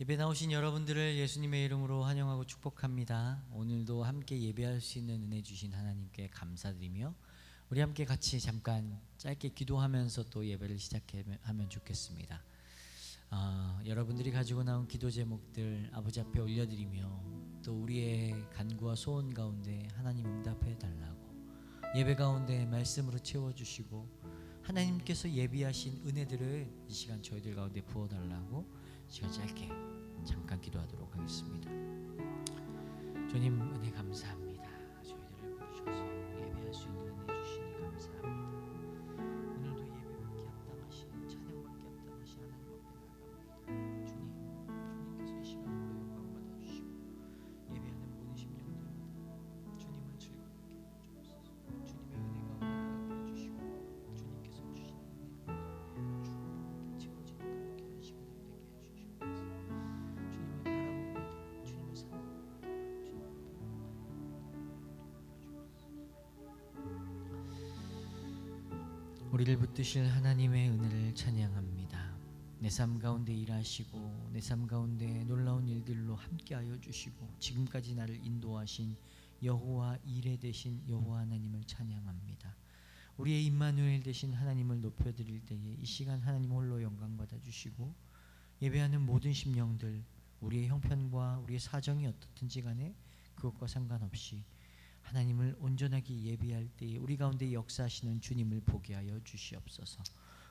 예배 나오신 여러분들을 예수님의 이름으로 환영하고 축복합니다. 오늘도 함께 예배할 수 있는 은혜 주신 하나님께 감사드리며 우리 함께 같이 잠깐 짧게 기도하면서 또 예배를 시작하면 좋겠습니다. 여러분들이 가지고 나온 기도 제목들 아버지 앞에 올려드리며 또 우리의 간구와 소원 가운데 하나님 응답해 달라고, 예배 가운데 말씀으로 채워주시고 하나님께서 예비하신 은혜들을 이 시간 저희들 가운데 부어달라고 시간 짧게 잠깐 기도하도록 하겠습니다. 주님 은혜 감사합니다. 저희들을 부르셔서 예배할 수 있는 은혜 주시니 감사합니다. 오늘도 예배받기 합당하신, 찬양받기 합당하신 하나님 앞에 나아갑니다. 주님께서 이 시간으로 영광 받아주시고 예배하는 모든 심령들마다 주님을 즐겁게 해주옵소서. 주님의 은혜 가운데 나가게 해주시고 주님께서 주시는 은혜 가운데 충분하게 채워지는 그렇게 한 시간이 되게 해주시옵소서. 주님을 바라봅니다. 주님을 사랑합니다. 우리를 붙드실 하나님의 은혜를 찬양합니다. 내 삶 가운데 일하시고 내 삶 가운데 놀라운 일들로 함께하여 주시고 지금까지 나를 인도하신 여호와 이레 되신 여호와 하나님을 찬양합니다. 우리의 임마누엘 되신 하나님을 높여드릴 때에 이 시간 하나님 홀로 영광 받아주시고 예배하는 모든 심령들, 우리의 형편과 우리의 사정이 어떻든지 간에 그것과 상관없이 하나님을 온전하게 예배할 때에 우리 가운데 역사하시는 주님을 보게 하여 주시옵소서.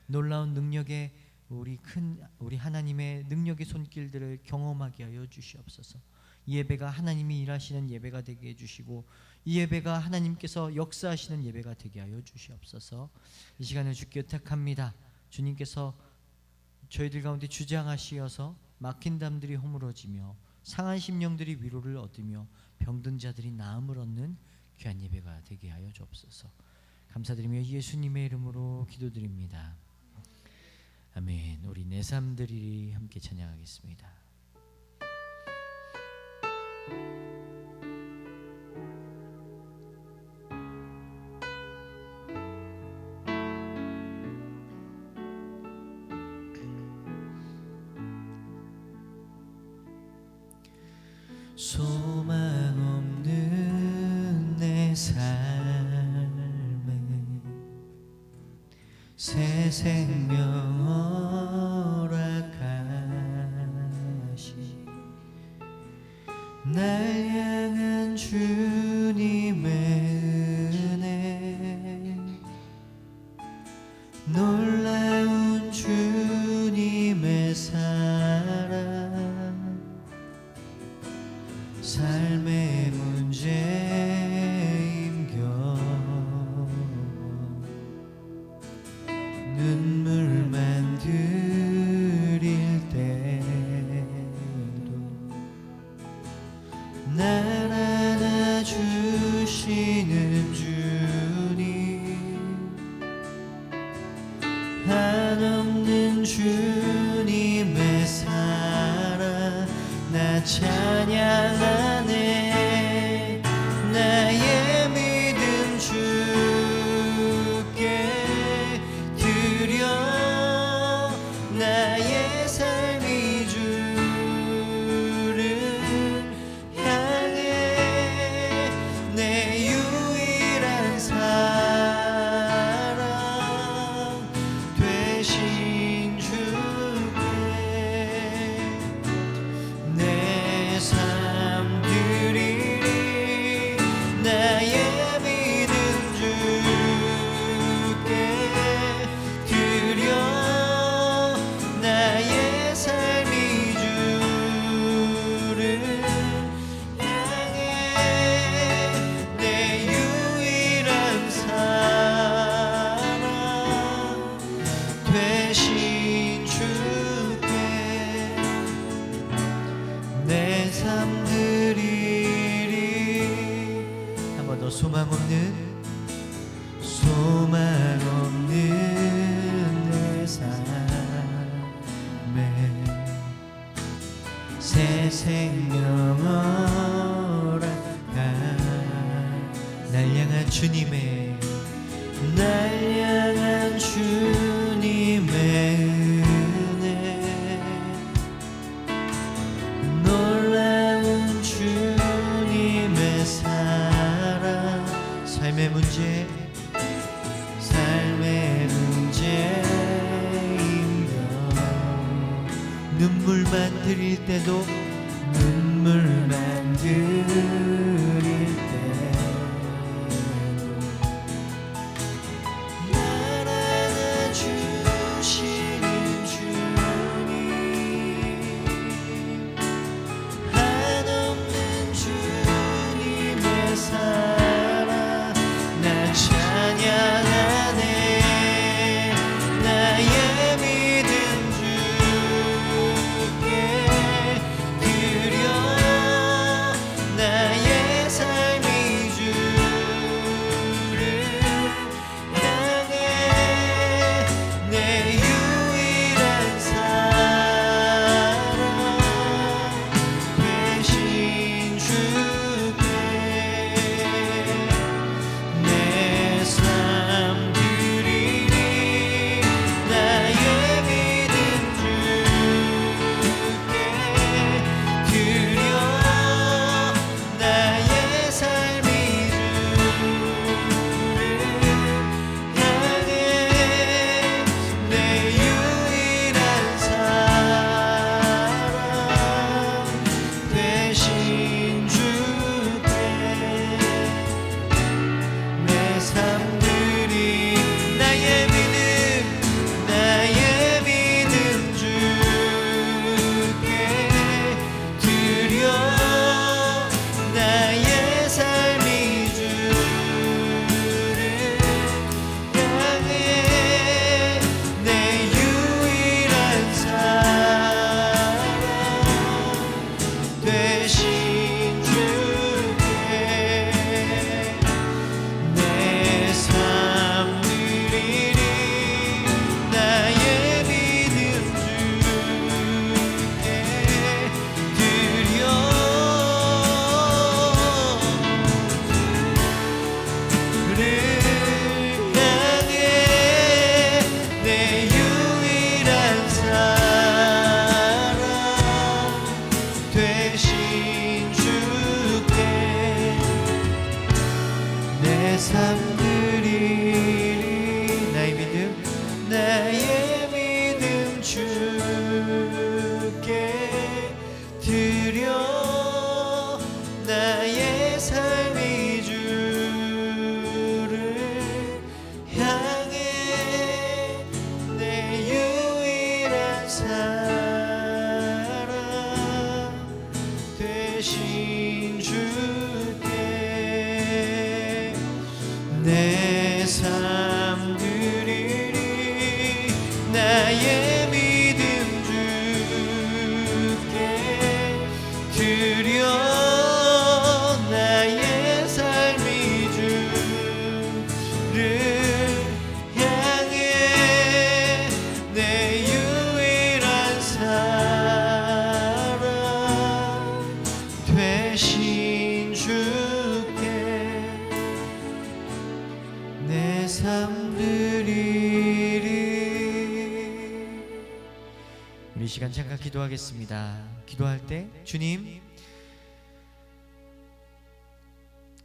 놀라운 능력의 우리 하나님의 능력의 손길들을 경험하게 하여 주시옵소서. 이 예배가 하나님이 일하시는 예배가 되게 해주시고 이 예배가 하나님께서 역사하시는 예배가 되게 하여 주시옵소서. 이 시간을 주께 의탁합니다. 주님께서 저희들 가운데 주장하시어서 막힌 담들이 허물어지며 상한 심령들이 위로를 얻으며 병든 자들이 나음을 얻는 귀한 예배가 되게 하여 주옵소서. 감사드리며 예수님의 이름으로 기도드립니다. 아멘. 우리 내 삶들이 함께 찬양하겠습니다. 소망 없는 내 삶에 새 생명 허락하시 날 향한 주님의 은혜, 놀라운 주님의 사랑, 삶의 문제 임겨 눈물만 들일 때도 날 안아주시는 주님, 한없는 주님의 사랑 나 찬양하네. 나의 믿음 주께 드려 나의 삶이 주를 향해 내 유일한 사랑 되신 주께 내 삶 드리리. 나의 믿음 주께 드려 나의 삶이 주를 향해 내 유일한 사랑 되신 주께 내 삶 드리리. 한 번 더. 소망 없는 내 삶에 새 생명 허락한 날 향한 주님의 주님의 은혜, 눈물만 드릴 때도 눈물만 드릴 때도 날 안아주시는 주님, 한없는 주님의 사랑 나 찬양하네. 나의 믿음 주께 드려, 나의 삶이 주를 향해 내 유일한 사랑 되신 주께 내 삶 드리리. 나의 믿음 주께 드려, 나의 삶이 주를 향해 내 유일한 사랑 되신 주께 내 삶 드리. 나의 믿음, 나의 믿음 주께 드려, 나의 삶이 주를 향해 내 유일한 사랑 되신 주께 내 삶 드리리. 나의 믿음 주께 드려, 그를 향해 내 유일한 사랑 되신 주께 내 삶 드리리. 나의 믿음, 나의 믿음 주께 드려, 나의 삶이 주를 향해 내 유일한 사랑 되신 주께 내 삶 드리리. 나의 믿음 주께 드려, 나의 삶이 주를 향해 내 유일한 사랑 되신 주께 내 삶 드리리. 우리 시간 잠깐 기도하겠습니다. 기도할 때 주님,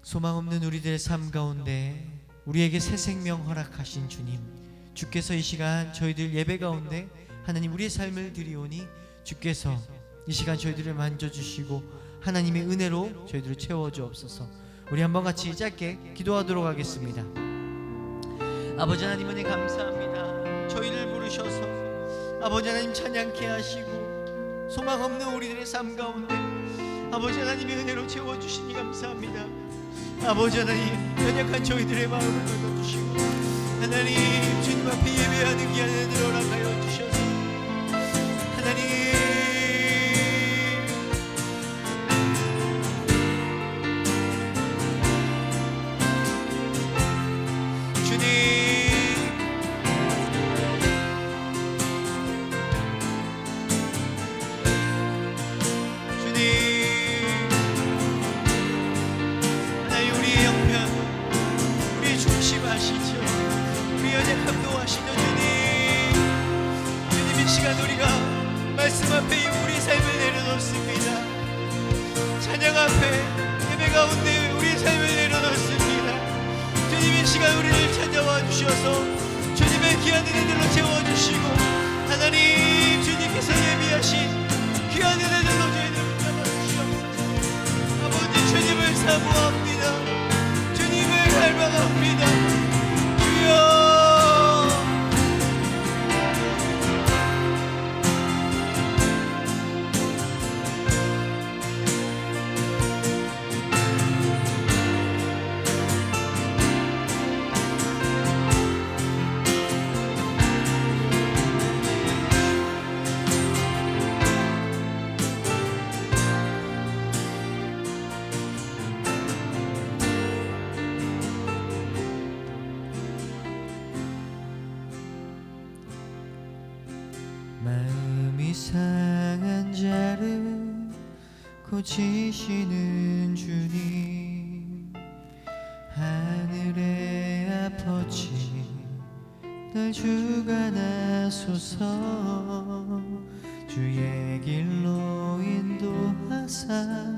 소망 없는 우리들의 삶 가운데 우리에게 새 생명 허락하신 주님, 주께서 이 시간 저희들 예배 가운데 하나님 우리의 삶을 드리오니 주께서 이 시간 저희들을 만져주시고 하나님의 은혜로 저희들을 채워주옵소서. 우리 한번 같이 짧게 기도하도록 하겠습니다. 아버지 하나님 은혜 감사합니다. 저희를 부르셔서 아버지 하나님 찬양케 하시고 소망 없는 우리들의 삶 가운데 아버지 하나님의 은혜로 채워주시니 감사합니다. 아버지 하나님, 연약한 저희들의 마음을 넓어주시고 하나님 주님 앞에 예배하는 귀한 은혜를 허락하여 주셔서 하나님 말씀 앞에 우리 삶을 내려놓습니다. 찬양 앞에 예배 가운데 우리 삶을 내려놓습니다. 주님 이 시간 우리를 찾아와 주셔서 주님의 귀한 은혜들로 채워주시고 하나님 주님께서 예비하신 상한 자를 고치시는 주님, 하늘의 아버지 날 주관하소서. 주의 길로 인도하사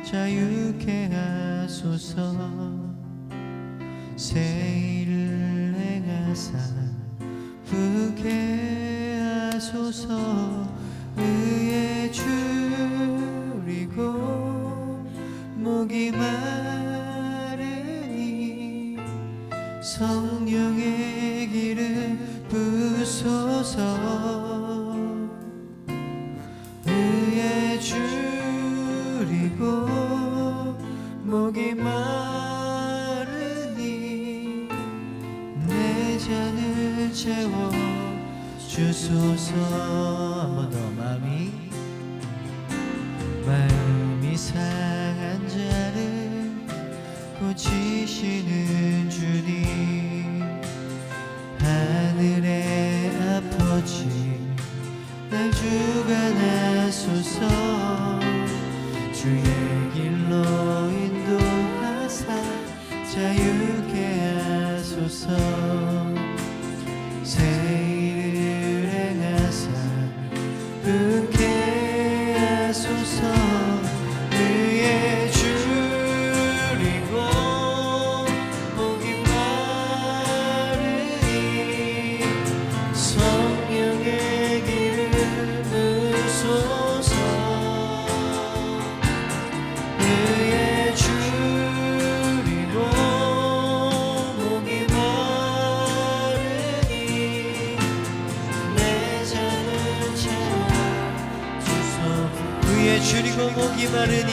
자유케 하소서. 새 일을 행하사 부게 하소서. 의에 줄이고 목이 마르니 성령의 길을 부소서. 의에 줄이고 목이 마르니 내 잔을 채워 주소서. 한 번 더. 마음이 상한 자를 고치시는 주님, 하늘의 아버지 날 주관하소서. 주의 길로 인도하사 자유케 하소서. 새 일을 행하사 부게 하소서. 의에 줄이고 목이 마르니 성령의 길을 부소서. 의에 줄이고 목이 마르니 내 잔을 채워 주소서. 의에 줄이고 목이 마르니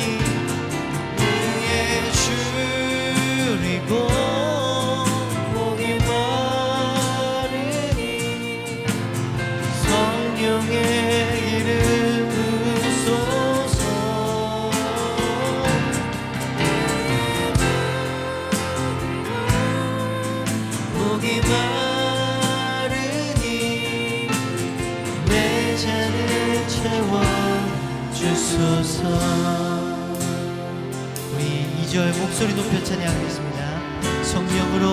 의에 줄이고 목이 마르니 성령의 길을 부소서. 목이 마르니 내 잔을 채워 주소서. 우리 2절 목소리 높여 찬양하겠습니다. 성령으로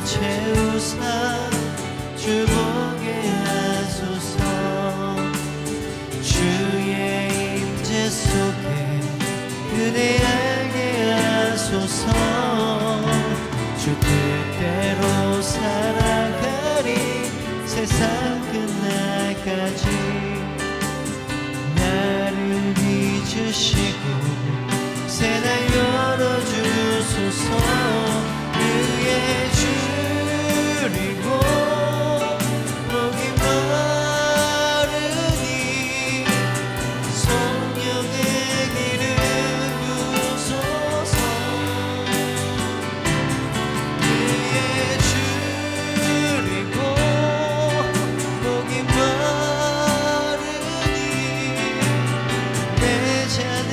채우사 주보게 하소서. 주의 임재 속에 은혜 알게 하소서. 주 뜻대로 살아가리 세상 끝날까지. 나를 빚으시고 새 날 열어주소서. 의에 줄이고 목이 마르니 성령의 길을 부소서. 의에 줄이고 목이 마르니 내 잔을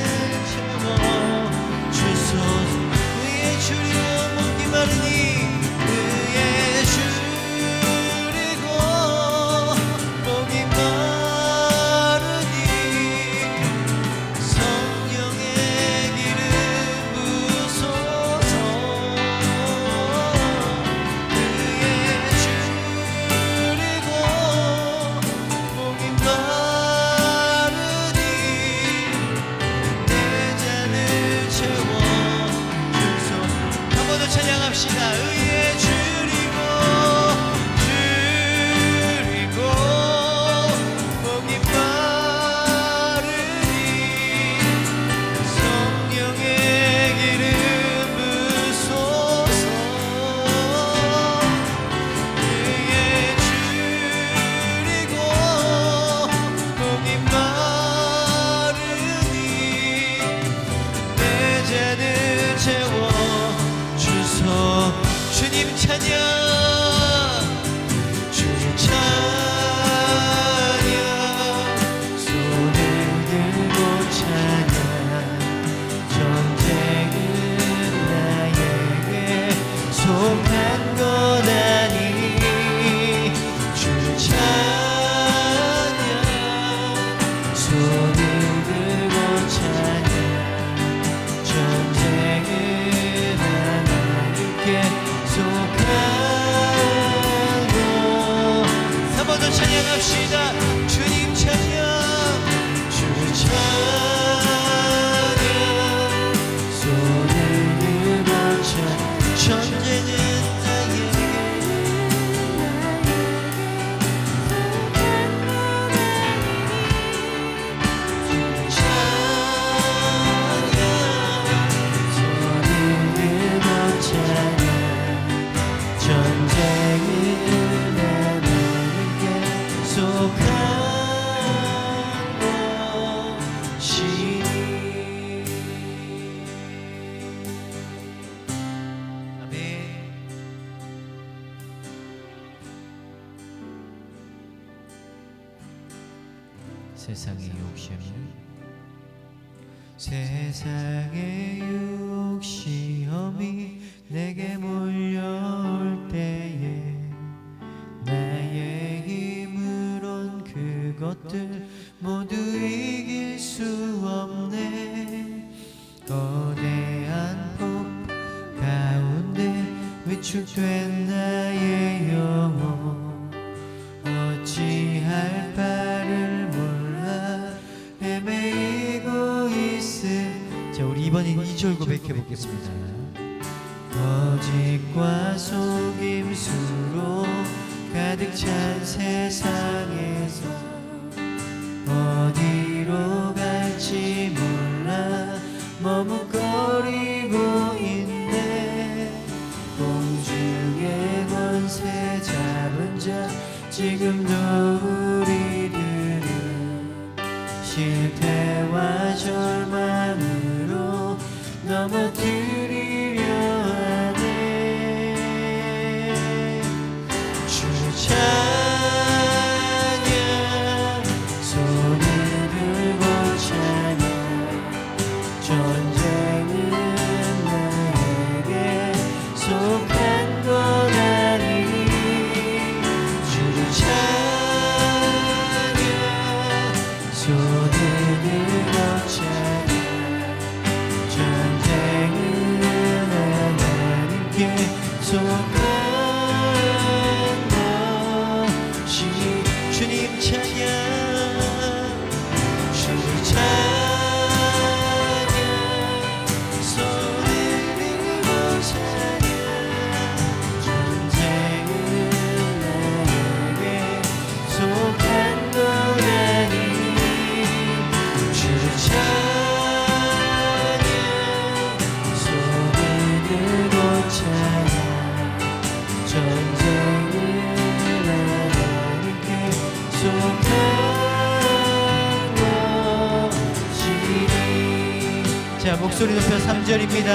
채워 주소서. 의에 줄이고 목이 마르니 의에 줄이고 목이 마르니 성령의 길을 부소서. 의에 줄이고 찬양합시다. 주님 찬양, 주 찬양. 손을 들고 찬양. 전쟁은 세상의 유혹 시험이 내게 몰려올 때에 나의 힘으론 그것들 모두 이길 수 없네. 거대한 폭 가운데 위축된 나의 영혼 어찌할 바를 헤매이고 있음. 자, 우리 이번엔 2절 고백해 보겠습니다. 거짓과 속임수로 가득 찬 세상에서 어디로 갈지 몰라 머뭇거리고 있네. 공중의 권세 잡은 자 지금도 우리들은 실패와 절망으로 넘어뜨리려 하네. 주 찬양, 손을 들고 찬양. 전쟁은 나에게 속한 것 아니니 주를 찬양. 손을 들고 찬양. 전쟁은 하나님께 속한 것이 주님 찬양. 주를 찬양. 손을 들고 찬양. 전쟁은 나에게 속한 것 아니니 주를 찬양. 손을 들고 찬양. 전쟁은 하나님께 속한 것이니. 자, 목소리 높여 3절입니다.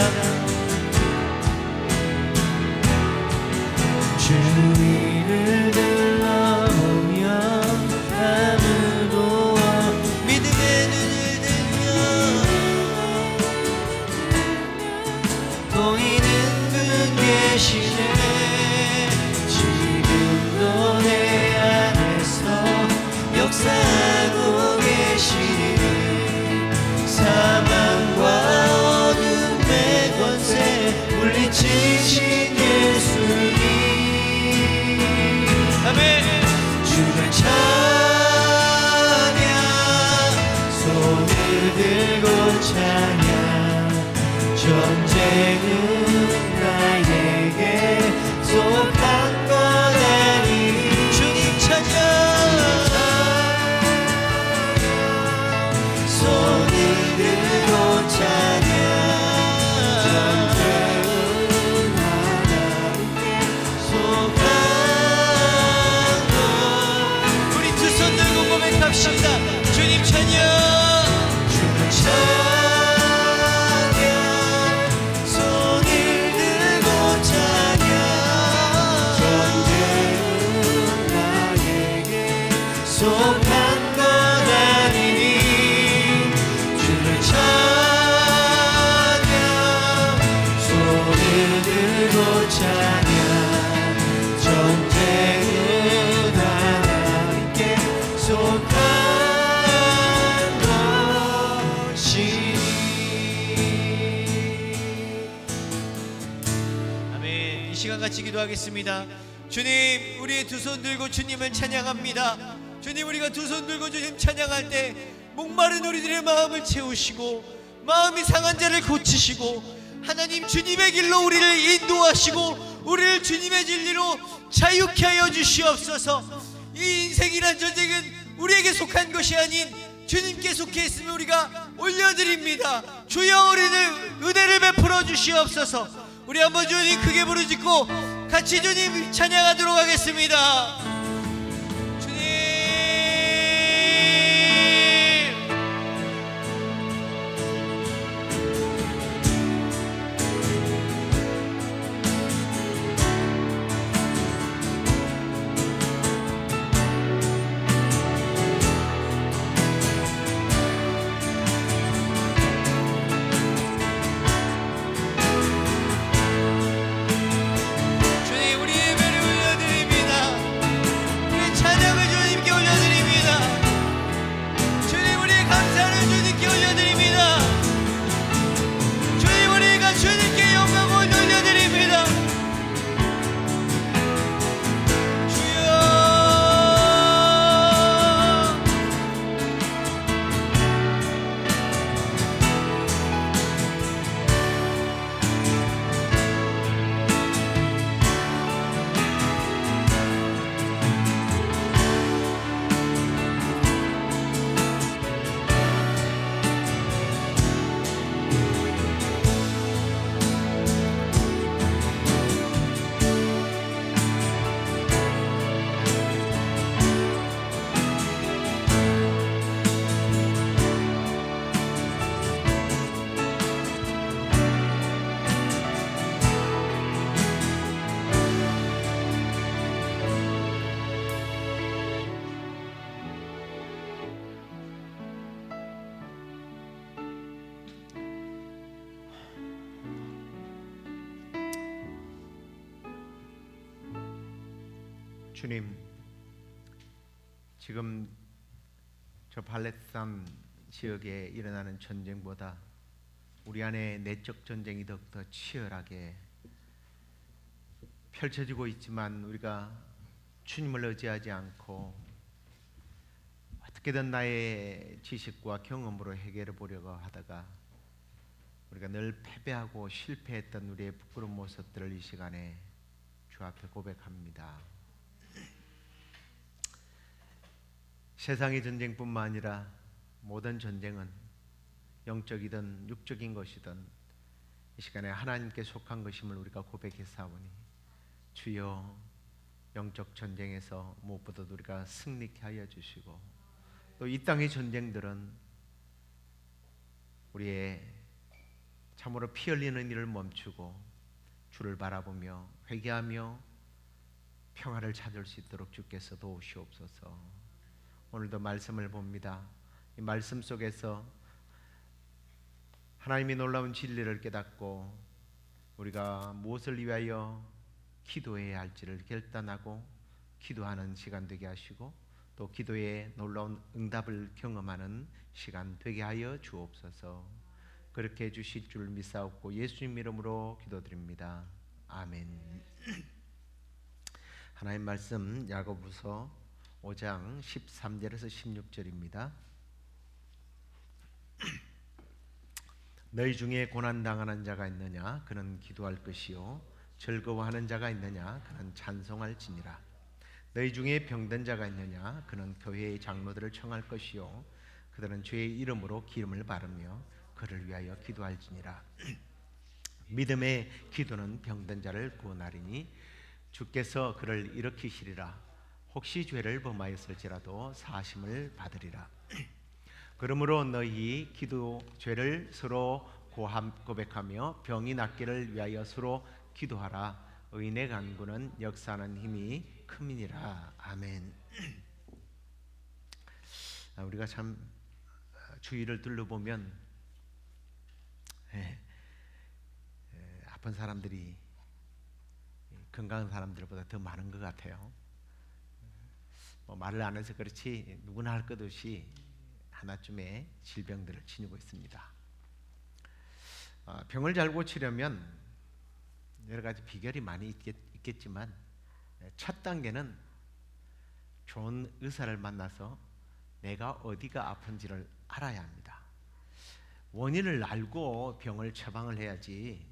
주위를 둘러보며 아무도 믿음의 눈을 들며 보이는 분 계시네. 지금도 내 안에서 역사하고 계시네. 사망과 어둠의 권세 물리치신 예수님. 아멘. 주를 찬양. 손을 들고 찬양. 전쟁은 나에게 속한 것 아니니 주님 찬양. 손을 들고 찬양. 전쟁은 하나님께 속한 것. 우리 두 손 들고 고백합시다. 주님 찬양. 주님 찬양. 손을 들고 찬양. 전쟁은 나에게 속한 것 아니니 주를 찬양. 손을 들고 찬양. 전쟁은 하나님께 속한 것이니. 아멘. 이 시간 같이 기도하겠습니다. 주님, 우리의 두 손 들고 주님을 찬양합니다. 주님, 우리가 두 손 들고 주님 찬양할 때 목마른 우리들의 마음을 채우시고 마음이 상한 자를 고치시고 하나님 주님의 길로 우리를 인도하시고 우리를 주님의 진리로 자유케 하여 주시옵소서. 이 인생이란 전쟁은 우리에게 속한 것이 아닌 주님께 속해 있으면 우리가 올려드립니다. 주여, 우리는 은혜를 베풀어 주시옵소서. 우리 한번 주님 크게 부르짖고 같이 주님 찬양하도록 하겠습니다. 주님, 주님, 지금 저 팔레스타인 지역에 일어나는 전쟁보다 우리 안에 내적 전쟁이 더욱더 치열하게 펼쳐지고 있지만 우리가 주님을 의지하지 않고 어떻게든 나의 지식과 경험으로 해결해 보려고 하다가 우리가 늘 패배하고 실패했던 우리의 부끄러운 모습들을 이 시간에 주 앞에 고백합니다. 세상의 전쟁뿐만 아니라 모든 전쟁은 영적이든 육적인 것이든 이 시간에 하나님께 속한 것임을 우리가 고백했사오니 주여, 영적 전쟁에서 무엇보다도 우리가 승리케 하여 주시고 또 이 땅의 전쟁들은 우리의 참으로 피 흘리는 일을 멈추고 주를 바라보며 회개하며 평화를 찾을 수 있도록 주께서 도우시옵소서. 오늘도 말씀을 봅니다. 이 말씀 속에서 하나님의 놀라운 진리를 깨닫고 우리가 무엇을 위하여 기도해야 할지를 결단하고 기도하는 시간 되게 하시고 또 기도의 놀라운 응답을 경험하는 시간 되게 하여 주옵소서. 그렇게 해주실 줄 믿사옵고 예수님 이름으로 기도드립니다. 아멘. 하나님 말씀 야고보서 5장 13절에서 16절입니다. 너희 중에 고난당하는 자가 있느냐? 그는 기도할 것이요 즐거워하는 자가 있느냐? 그는 찬송할지니라. 너희 중에 병든 자가 있느냐? 그는 교회의 장로들을 청할 것이요 그들은 주의 이름으로 기름을 바르며 그를 위하여 기도할지니라. 믿음의 기도는 병든 자를 구원하리니 주께서 그를 일으키시리라. 혹시 죄를 범하였을지라도 사심을 받으리라. 그러므로 너희 기도 죄를 서로 고백하며 병이 낫기를 위하여 서로 기도하라. 의인의 간구는 역사하는 힘이 큼이니라. 아멘. 우리가 참 주위를 둘러보면 아픈 사람들이 건강한 사람들보다 더 많은 것 같아요. 말을 안 해서 그렇지 누구나 할 것 없이 하나쯤의 질병들을 지니고 있습니다. 병을 잘 고치려면 여러 가지 비결이 많이 있겠지만 첫 단계는 좋은 의사를 만나서 내가 어디가 아픈지를 알아야 합니다. 원인을 알고 병을 처방을 해야지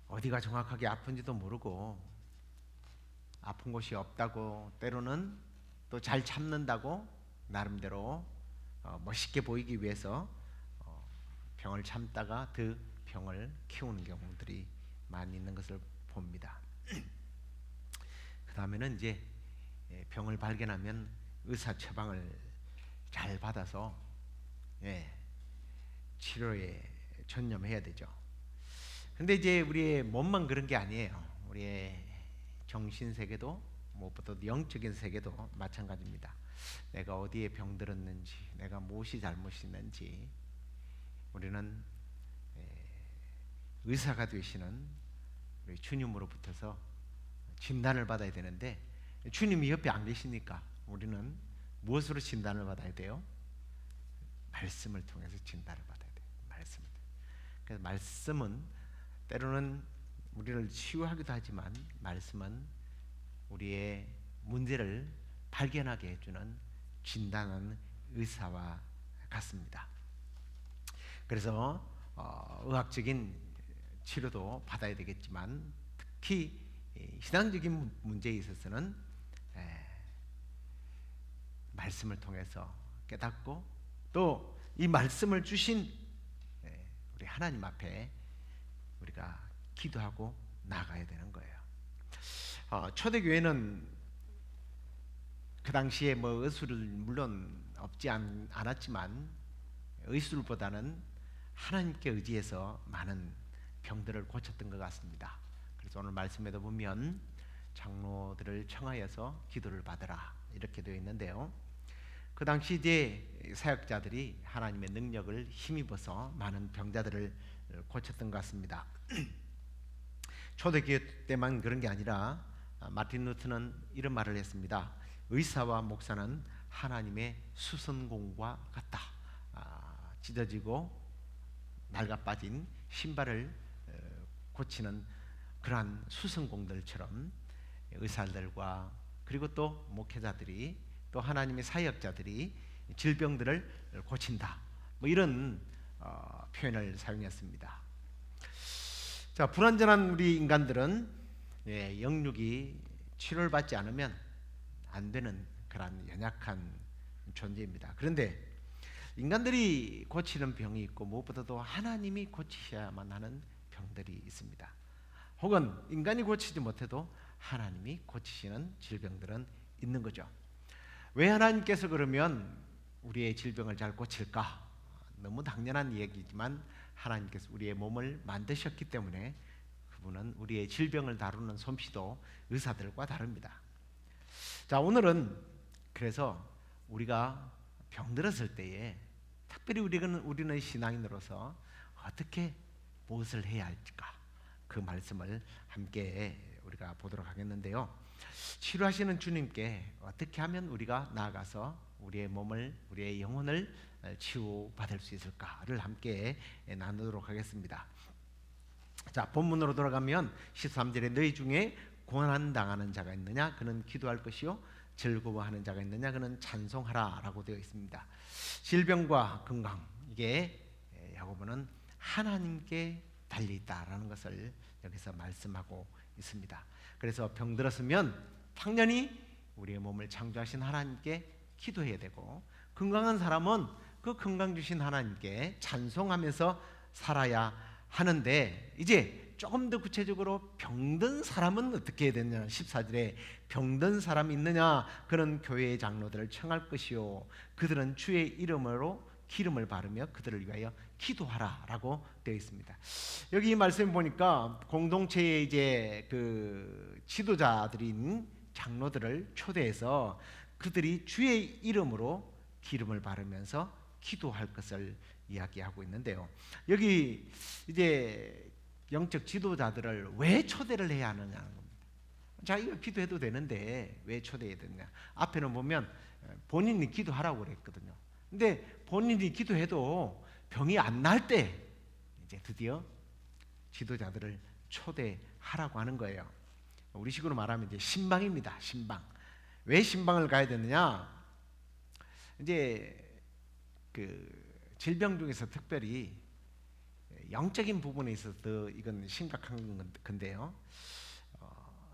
어디가 정확하게 아픈지도 모르고 아픈 곳이 없다고 때로는 또 잘 참는다고 나름대로 멋있게 보이기 위해서 병을 참다가 더 병을 키우는 경우들이 많이 있는 것을 봅니다. 그 다음에는 이제 병을 발견하면 의사 처방을 잘 받아서 치료에 전념해야 되죠. 근데 이제 우리의 몸만 그런 게 아니에요. 우리의 정신 세계도 무엇보다 영적인 세계도 마찬가지입니다. 내가 어디에 병들었는지, 내가 무엇이 잘못있는지 우리는 의사가 되시는 우리 주님으로부터서 진단을 받아야 되는데, 주님이 옆에 안 계시니까 우리는 무엇으로 진단을 받아야 돼요? 말씀을 통해서 진단을 받아야 돼요. 말씀을. 그래서 말씀은 때로는 우리를 치유하기도 하지만 말씀은 우리의 문제를 발견하게 해주는 진단하는 의사와 같습니다. 그래서 의학적인 치료도 받아야 되겠지만 특히 신앙적인 문제에 있어서는 말씀을 통해서 깨닫고 또 이 말씀을 주신 우리 하나님 앞에 우리가 기도하고 나가야 되는 거예요. 초대교회는 그 당시에 뭐 의술을 물론 없지 않았지만 의술보다는 하나님께 의지해서 많은 병들을 고쳤던 것 같습니다. 그래서 오늘 말씀에도 보면 장로들을 청하여서 기도를 받으라 이렇게 되어 있는데요. 그 당시 이제 사역자들이 하나님의 능력을 힘입어서 많은 병자들을 고쳤던 것 같습니다. 초대교회 때만 그런 게 아니라 마틴 루터는 이런 말을 했습니다. 의사와 목사는 하나님의 수선공과 같다. 찢어지고 낡아빠진 신발을 고치는 그러한 수선공들처럼 의사들과 그리고 또 목회자들이 또 하나님의 사역자들이 질병들을 고친다. 뭐 이런 표현을 사용했습니다. 자, 불완전한 우리 인간들은 영육이 치료를 받지 않으면 안 되는 그런 연약한 존재입니다. 그런데 인간들이 고치는 병이 있고 무엇보다도 하나님이 고치셔야만 하는 병들이 있습니다. 혹은 인간이 고치지 못해도 하나님이 고치시는 질병들은 있는 거죠. 왜 하나님께서 그러면 우리의 질병을 잘 고칠까? 너무 당연한 얘기지만 하나님께서 우리의 몸을 만드셨기 때문에 그분은 우리의 질병을 다루는 솜씨도 의사들과 다릅니다. 자, 오늘은 그래서 우리가 병들었을 때에 특별히 우리는 신앙인으로서 어떻게 무엇을 해야 할까? 그 말씀을 함께 우리가 보도록 하겠는데요. 치료하시는 주님께 어떻게 하면 우리가 나아가서 우리의 몸을, 우리의 영혼을 치유받을 수 있을까를 함께 나누도록 하겠습니다. 자, 본문으로 돌아가면 13절에 너희 중에 고난당하는 자가 있느냐? 그는 기도할 것이요 즐거워하는 자가 있느냐? 그는 찬송하라 라고 되어 있습니다. 질병과 건강, 이게 야고보는 하나님께 달려있다라는 것을 여기서 말씀하고 있습니다. 그래서 병들었으면 당연히 우리의 몸을 창조하신 하나님께 기도해야 되고, 건강한 사람은 그 건강 주신 하나님께 찬송하면서 살아야 하는데, 이제 조금 더 구체적으로 병든 사람은 어떻게 해야 되느냐? 14절에 병든 사람이 있느냐? 그런 교회의 장로들을 청할 것이요 그들은 주의 이름으로 기름을 바르며 그들을 위하여 기도하라라고 되어 있습니다. 여기 이 말씀 보니까 공동체의 이제 그 지도자들인 장로들을 초대해서 그들이 주의 이름으로 기름을 바르면서 기도할 것을 이야기하고 있는데요. 여기 이제 영적 지도자들을 왜 초대를 해야 하느냐는 겁니다. 자, 이거 기도해도 되는데 왜 초대해야 되느냐? 앞에는 보면 본인이 기도하라고 그랬거든요. 근데 본인이 기도해도 병이 안 날 때 이제 드디어 지도자들을 초대하라고 하는 거예요. 우리식으로 말하면 이제 신방입니다. 신방. 왜 신방을 가야 되느냐? 이제 그 질병 중에서 특별히 영적인 부분에 있어서 더 이건 심각한 건데요.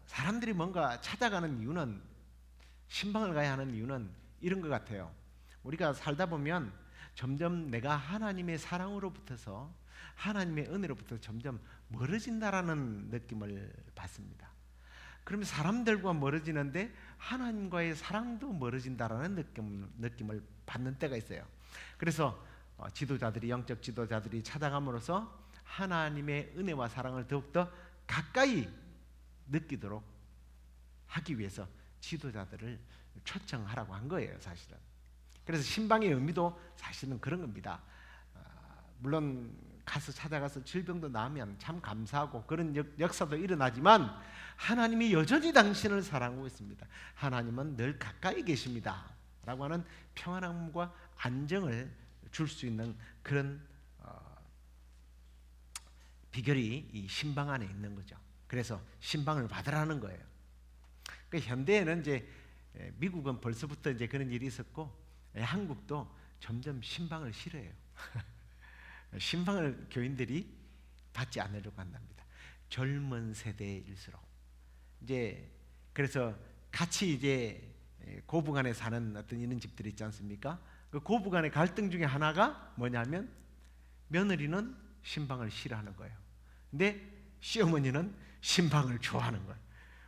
사람들이 뭔가 찾아가는 이유는, 신방을 가야 하는 이유는 이런 것 같아요. 우리가 살다 보면 점점 내가 하나님의 사랑으로부터서, 하나님의 은혜로부터 점점 멀어진다라는 느낌을 받습니다. 그러면 사람들과 멀어지는데 하나님과의 사랑도 멀어진다라는 느낌을 받는 때가 있어요. 그래서 지도자들이, 영적 지도자들이 찾아감으로써 하나님의 은혜와 사랑을 더욱더 가까이 느끼도록 하기 위해서 지도자들을 초청하라고 한 거예요, 사실은. 그래서 신방의 의미도 사실은 그런 겁니다. 물론 가서 찾아가서 질병도 나으면 참 감사하고 그런 역사도 일어나지만 하나님이 여전히 당신을 사랑하고 있습니다. 하나님은 늘 가까이 계십니다 라고 하는 평안함과 안정을 줄 수 있는 그런 비결이 이 신방 안에 있는 거죠. 그래서 신방을 받으라는 거예요. 그러니까 현대에는 이제 미국은 벌써부터 이제 그런 일이 있었고, 한국도 점점 신방을 싫어해요. 신방을 교인들이 받지 않으려고 한답니다. 젊은 세대일수록. 이제 그래서 같이 이제 고부간에 사는 어떤 이런 집들이 있지 않습니까? 그 고부간의 갈등 중에 하나가 뭐냐면 며느리는 신방을 싫어하는 거예요. 근데 시어머니는 신방을 좋아하는 거예요.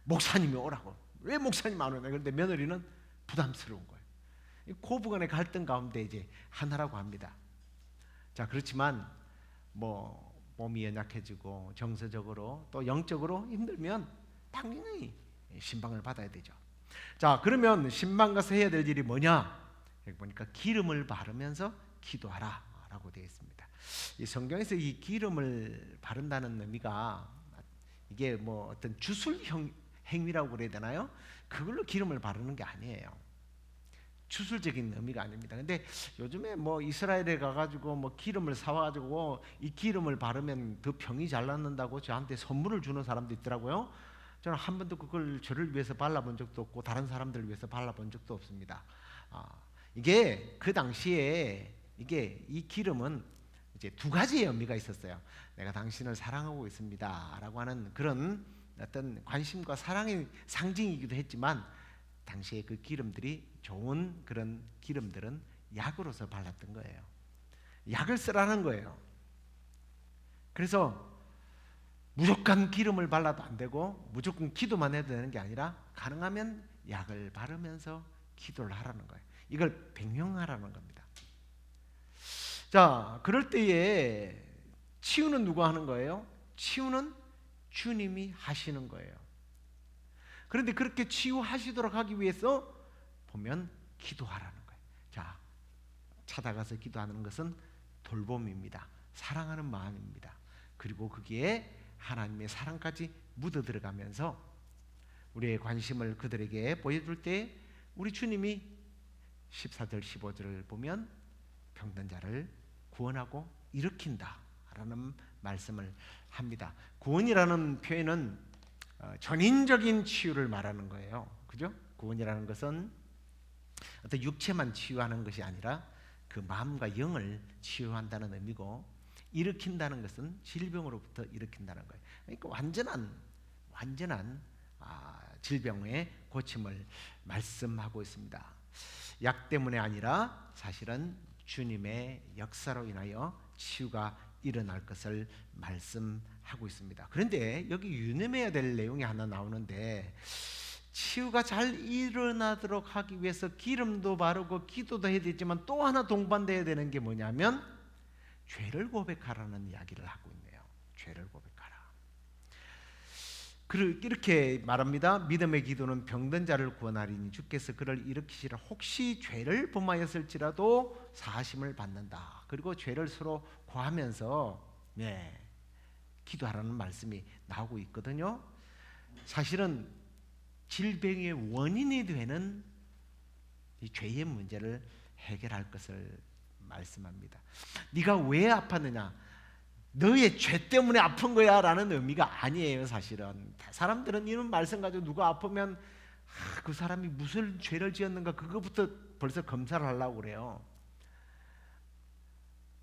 목사님이 오라고. 왜 목사님 안 오냐? 그런데 며느리는 부담스러운 거예요. 고부간의 갈등 가운데 이제 하나라고 합니다. 자, 그렇지만 뭐 몸이 연약해지고 정서적으로 또 영적으로 힘들면 당연히 신방을 받아야 되죠. 자, 그러면 신방 가서 해야 될 일이 뭐냐? 여기 보니까 기름을 바르면서 기도하라라고 되어 있습니다. 이 성경에서 이 기름을 바른다는 의미가 이게 뭐 어떤 주술형 행위라고 그래야 되나요? 그걸로 기름을 바르는 게 아니에요. 주술적인 의미가 아닙니다. 근데 요즘에 뭐 이스라엘에 가가지고 뭐 기름을 사와가지고 이 기름을 바르면 더 병이 잘 낫는다고 저한테 선물을 주는 사람도 있더라고요. 저는 한 번도 그걸 저를 위해서 발라본 적도 없고 다른 사람들을 위해서 발라본 적도 없습니다. 이게 그 당시에 이게 이 기름은 이제 두 가지의 의미가 있었어요. 내가 당신을 사랑하고 있습니다라고 하는 그런 어떤 관심과 사랑의 상징이기도 했지만, 당시에 그 기름들이 좋은 그런 기름들은 약으로서 발랐던 거예요. 약을 쓰라는 거예요. 그래서 무조건 기름을 발라도 안 되고 무조건 기도만 해도 되는 게 아니라 가능하면 약을 바르면서 기도를 하라는 거예요. 이걸 백령하라는 겁니다. 자, 그럴 때에 치유는 누가 하는 거예요? 치유는 주님이 하시는 거예요. 그런데 그렇게 치유하시도록 하기 위해서 보면 기도하라는 거예요. 자, 찾아가서 기도하는 것은 돌봄입니다. 사랑하는 마음입니다. 그리고 거기에 하나님의 사랑까지 묻어 들어가면서 우리의 관심을 그들에게 보여줄 때 우리 주님이 14절 15절을 보면 병든 자를 구원하고 일으킨다라는 말씀을 합니다. 구원이라는 표현은 전인적인 치유를 말하는 거예요. 그죠? 구원이라는 것은 어떤 육체만 치유하는 것이 아니라 그 마음과 영을 치유한다는 의미고, 일으킨다는 것은 질병으로부터 일으킨다는 거예요. 그러니까 완전한 질병의 고침을 말씀하고 있습니다. 약 때문에 아니라 사실은 주님의 역사로 인하여 치유가 일어날 것을 말씀하고 있습니다. 그런데 여기 유념해야 될 내용이 하나 나오는데, 치유가 잘 일어나도록 하기 위해서 기름도 바르고 기도도 해야 되지만 또 하나 동반돼야 되는 게 뭐냐면 죄를 고백하라는 이야기를 하고 있네요. 죄를 고백하라. 이렇게 말합니다. 믿음의 기도는 병든 자를 구원하리니 주께서 그를 일으키시라. 혹시 죄를 범하였을지라도 사하심을 받는다. 그리고 죄를 서로 고하면서 기도하라는 말씀이 나오고 있거든요. 사실은 질병의 원인이 되는 이 죄의 문제를 해결할 것을 말씀합니다. 네가 왜 아팠느냐? 너의 죄 때문에 아픈 거야 라는 의미가 아니에요. 사실은 사람들은 이런 말씀 가지고 누가 아프면 그 사람이 무슨 죄를 지었는가 그거부터 벌써 검사를 하려고 그래요.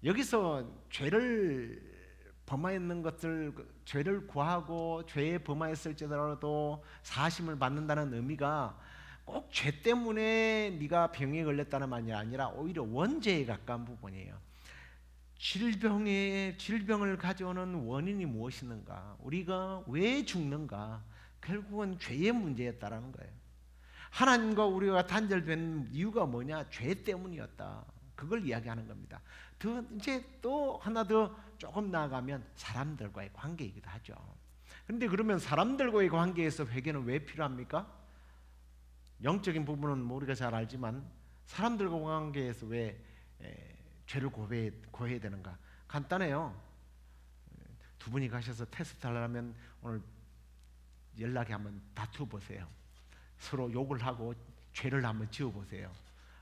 여기서 죄를 범하였는 것을 죄를 구하고 죄에 범하였을지라도 사심을 받는다는 의미가 꼭 죄 때문에 네가 병에 걸렸다는 말이 아니라 오히려 원죄에 가까운 부분이에요. 질병을 가져오는 원인이 무엇이는가? 우리가 왜 죽는가? 결국은 죄의 문제였다라는 거예요. 하나님과 우리가 단절된 이유가 뭐냐? 죄 때문이었다. 그걸 이야기하는 겁니다. 이제 또 하나 더 조금 나아가면 사람들과의 관계이기도 하죠. 그런데 그러면 사람들과의 관계에서 회개는 왜 필요합니까? 영적인 부분은 우리가 잘 알지만 사람들과 관계에서 왜 죄를 고해야 되는가? 간단해요. 두 분이 가셔서 테스트 하려면 오늘 연락에 한번 다투어 보세요. 서로 욕을 하고 죄를 한번 지어 보세요.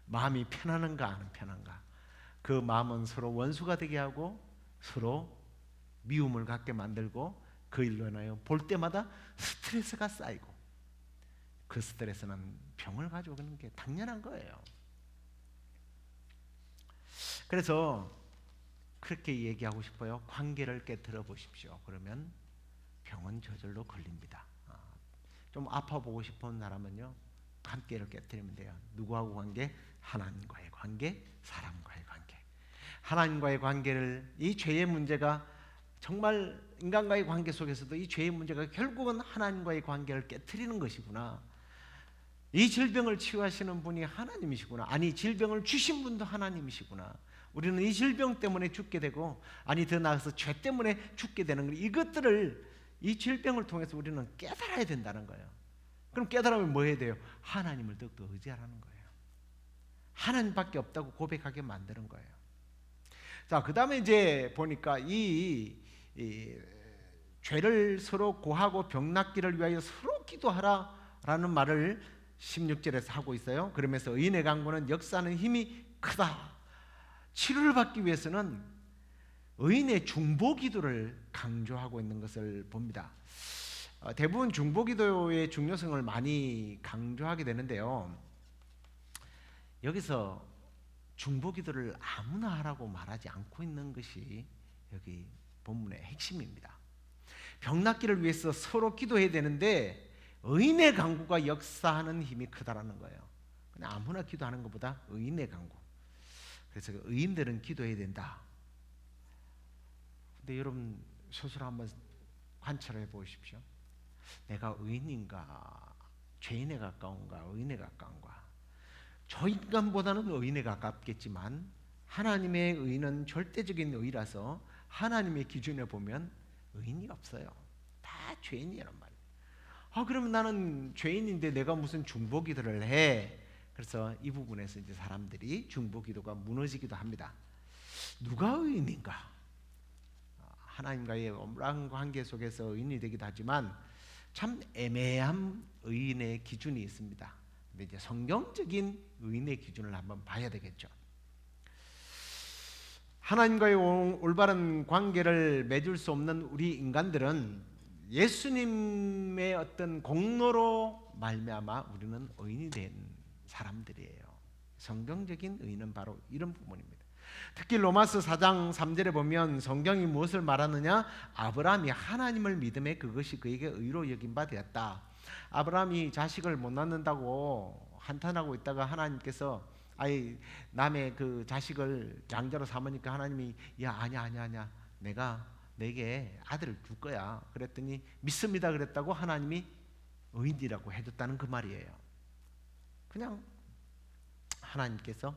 마음이 편안한가 안 편한가? 그 마음은 서로 원수가 되게 하고 서로 미움을 갖게 만들고 그 일로 인하여 볼 때마다 스트레스가 쌓이고 그 스트레스는 병을 가져오는 게 당연한 거예요. 그래서 그렇게 얘기하고 싶어요. 관계를 깨뜨려 보십시오. 그러면 병은 저절로 걸립니다. 좀 아파 보고 싶은 사람은요, 관계를 깨뜨리면 돼요. 누구하고 관계? 하나님과의 관계, 사람과의 관계. 하나님과의 관계를, 이 죄의 문제가 정말 인간과의 관계 속에서도 이 죄의 문제가 결국은 하나님과의 관계를 깨뜨리는 것이구나. 이 질병을 치유하시는 분이 하나님이시구나. 아니, 질병을 주신 분도 하나님이시구나. 우리는 이 질병 때문에 죽게 되고, 아니 더 나아가서 죄 때문에 죽게 되는 거, 이것들을 이 질병을 통해서 우리는 깨달아야 된다는 거예요. 그럼 깨달으면 뭐 해야 돼요? 하나님을 더욱더 의지하라는 거예요. 하나님밖에 없다고 고백하게 만드는 거예요. 자, 그 다음에 이제 보니까 이 죄를 서로 고하고 병 낫기를 위하여 서로 기도하라라는 말을 16절에서 하고 있어요. 그러면서 의인의 강구는 역사하는 힘이 크다. 치료를 받기 위해서는 의인의 중보기도를 강조하고 있는 것을 봅니다. 대부분 중보기도의 중요성을 많이 강조하게 되는데요. 여기서 중보기도를 아무나 하라고 말하지 않고 있는 것이 여기 본문의 핵심입니다. 병 낫기를 위해서 서로 기도해야 되는데 의인의 간구가 역사하는 힘이 크다라는 거예요. 그냥 아무나 기도하는 것보다 의인의 간구. 그래서 의인들은 기도해야 된다. 근데 여러분 스스로 한번 관찰해 보십시오. 내가 의인인가, 죄인에 가까운가, 의인에 가까운가? 저 인간보다는 의인에 가깝겠지만 하나님의 의인은 절대적인 의라서 하나님의 기준에 보면 의인이 없어요. 다 죄인이란 말이에요. 그러면 나는 죄인인데 내가 무슨 중보기도를 해? 그래서 이 부분에서 이제 사람들이 중보기도가 무너지기도 합니다. 누가 의인인가? 하나님과의 엄밀한 관계 속에서 의인이 되기도 하지만 참 애매한 의인의 기준이 있습니다. 근데 이제 성경적인 의인의 기준을 한번 봐야 되겠죠. 하나님과의 올바른 관계를 맺을 수 없는 우리 인간들은 예수님의 어떤 공로로 말미암아 우리는 의인이 된 사람들이에요. 성경적인 의인은 바로 이런 부분입니다. 특히 로마서 4장 3절에 보면 성경이 무엇을 말하느냐? 아브라함이 하나님을 믿음에 그것이 그에게 의로 여긴 바 되었다. 아브라함이 자식을 못 낳는다고 한탄하고 있다가 하나님께서 남의 그 자식을 양자로 삼으니까 하나님이 아니야 내가 내게 아들을 줄 거야. 그랬더니 믿습니다 그랬다고 하나님이 의인이라고 해줬다는 그 말이에요. 그냥 하나님께서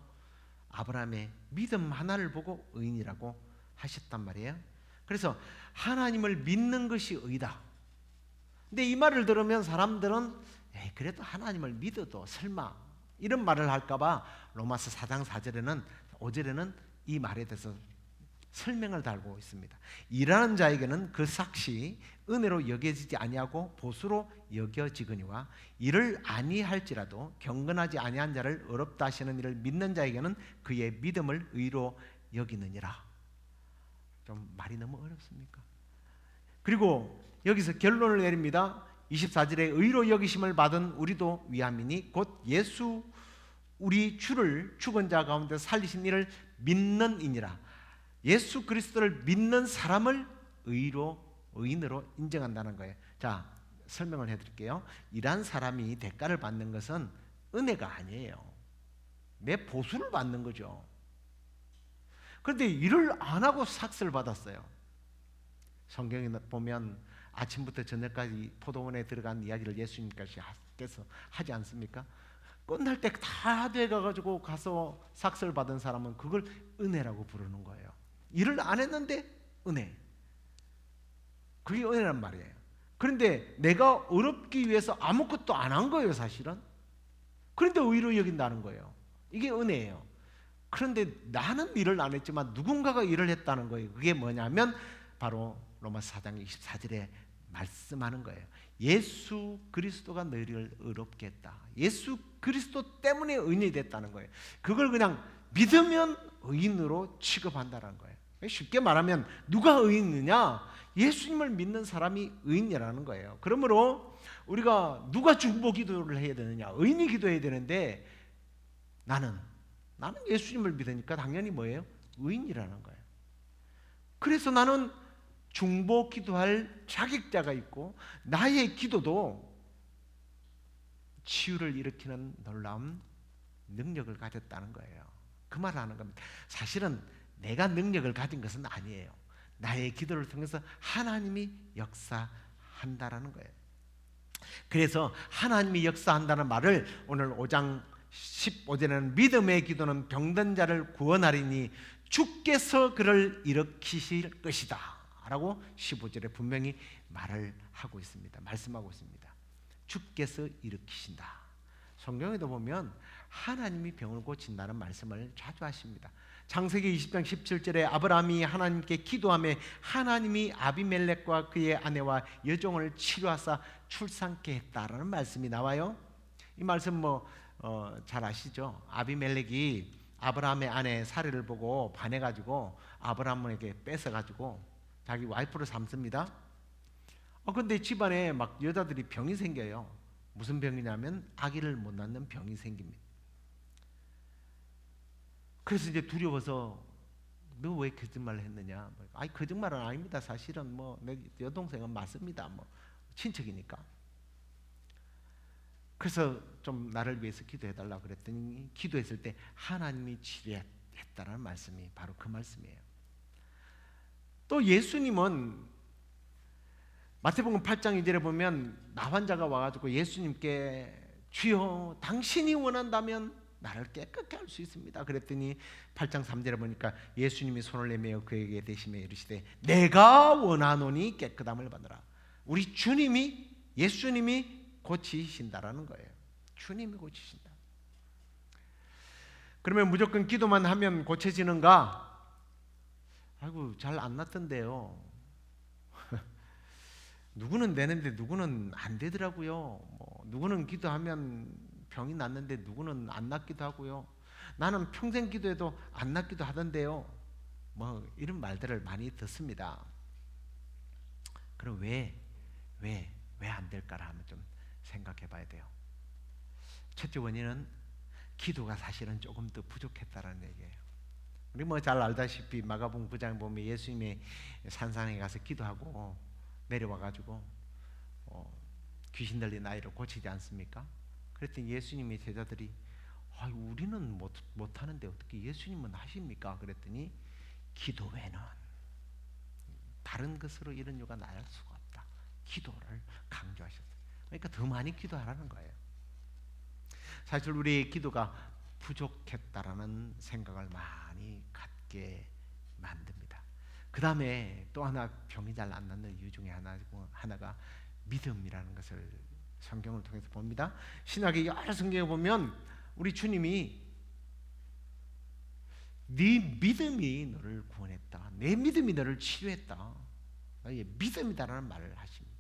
아브라함의 믿음 하나를 보고 의인이라고 하셨단 말이에요. 그래서 하나님을 믿는 것이 의다. 근데 이 말을 들으면 사람들은 그래도 하나님을 믿어도 설마 이런 말을 할까봐 로마서 4장 4절에는 5절에는 이 말에 대해서 설명을 달고 있습니다. 일하는 자에게는 그 삭시 은혜로 여겨지지 아니하고 보수로 여겨지거니와 이를 아니할지라도 경건하지 아니한 자를 어렵다 하시는 이를 믿는 자에게는 그의 믿음을 의로 여기느니라. 좀 말이 너무 어렵습니까? 그리고 여기서 결론을 내립니다. 24절에 의로 여기심을 받은 우리도 위함이니 곧 예수 우리 주를 죽은 자 가운데 살리신 이를 믿는 이니라. 예수 그리스도를 믿는 사람을 의인으로 인정한다는 거예요. 자, 설명을 해드릴게요. 이러한 사람이 대가를 받는 것은 은혜가 아니에요. 내 보수를 받는 거죠. 그런데 일을 안 하고 삭스를 받았어요. 성경에 보면 아침부터 저녁까지 포도원에 들어간 이야기를 예수님께서 하지 않습니까? 끝날 때 다 돼가지고 가서 삭스를 받은 사람은 그걸 은혜라고 부르는 거예요. 일을 안 했는데 은혜. 그게 은혜란 말이에요. 그런데 내가 어렵기 위해서 아무것도 안 한 거예요, 사실은. 그런데 의로 여긴다는 거예요. 이게 은혜예요. 그런데 나는 일을 안 했지만 누군가가 일을 했다는 거예요. 그게 뭐냐면 바로 로마서 4장 24절에 말씀하는 거예요. 예수 그리스도가 너희를 의롭게 했다. 예수 그리스도 때문에 의인이 됐다는 거예요. 그걸 그냥 믿으면 의인으로 취급한다는 거예요. 쉽게 말하면 누가 의인이냐? 예수님을 믿는 사람이 의인이라는 거예요. 그러므로 우리가 누가 중보 기도를 해야 되느냐? 의인이 기도해야 되는데 나는 예수님을 믿으니까 당연히 뭐예요? 의인이라는 거예요. 그래서 나는 중보 기도할 자격자가 있고 나의 기도도 치유를 일으키는 놀라운 능력을 가졌다는 거예요. 그 말을 하는 겁니다. 사실은 내가 능력을 가진 것은 아니에요. 나의 기도를 통해서 하나님이 역사한다라는 거예요. 그래서 하나님이 역사한다는 말을 오늘 5장 15절에는 믿음의 기도는 병든 자를 구원하리니 주께서 그를 일으키실 것이다 라고 15절에 분명히 말을 하고 있습니다. 말씀하고 있습니다. 주께서 일으키신다. 성경에도 보면 하나님이 병을 고친다는 말씀을 자주 하십니다. 창세기 20장 17절에 아브라함이 하나님께 기도하며 하나님이 아비멜렉과 그의 아내와 여종을 치료하사 출산케 했다라는 말씀이 나와요. 이 말씀 잘 아시죠? 아비멜렉이 아브라함의 아내 사례를 보고 반해가지고 아브라함에게 뺏어가지고 자기 와이프로 삼습니다. 근데 집안에 막 여자들이 병이 생겨요. 무슨 병이냐면 아기를 못 낳는 병이 생깁니다. 그래서 이제 두려워서 너 왜 거짓말을 했느냐? 아니 거짓말은 아닙니다. 사실은 내 여동생은 맞습니다. 친척이니까. 그래서 좀 나를 위해서 기도해달라고 그랬더니 기도했을 때 하나님이 치료했다라는 말씀이 바로 그 말씀이에요. 또 예수님은 마태복음 8장 2절에 보면 나환자가 와가지고 예수님께 주여 당신이 원한다면 나를 깨끗게 할 수 있습니다. 그랬더니 8장 3절에 보니까 예수님이 손을 내밀어 그에게 대시며 이르시되 내가 원하노니 깨끗함을 받으라. 우리 주님이 예수님이 고치신다라는 거예요. 주님이 고치신다. 그러면 무조건 기도만 하면 고쳐지는가? 아이고 잘 안 낫던데요. 누구는 되는데 누구는 안 되더라고요. 누구는 기도하면 병이 낫는데 누구는 안 낫기도 하고요. 나는 평생 기도해도 안 낫기도 하던데요. 이런 말들을 많이 듣습니다. 그럼 왜 안 될까라 하면 좀 생각해 봐야 돼요. 첫째 원인은 기도가 사실은 조금 더 부족했다라는 얘기예요. 우리 잘 알다시피 마가복음 9장 보면 예수님이 산상에 가서 기도하고 내려와가지고 귀신 들린 아이를 고치지 않습니까? 그랬더니 예수님의 제자들이 우리는 못하는데 어떻게 예수님은 하십니까? 그랬더니 기도 외에는 다른 것으로 이런 요가 나을 수가 없다. 기도를 강조하셨어요. 그러니까 더 많이 기도하라는 거예요. 사실 우리의 기도가 부족했다라는 생각을 많이 갖게 만듭니다. 그 다음에 또 하나 병이 잘 안 낫는 이유 중에 하나가 믿음이라는 것을 성경을 통해서 봅니다. 신약의 여러 성경에 보면 우리 주님이 네 믿음이 너를 구원했다. 내 믿음이 너를 치료했다. 너의 믿음이다라는 말을 하십니다.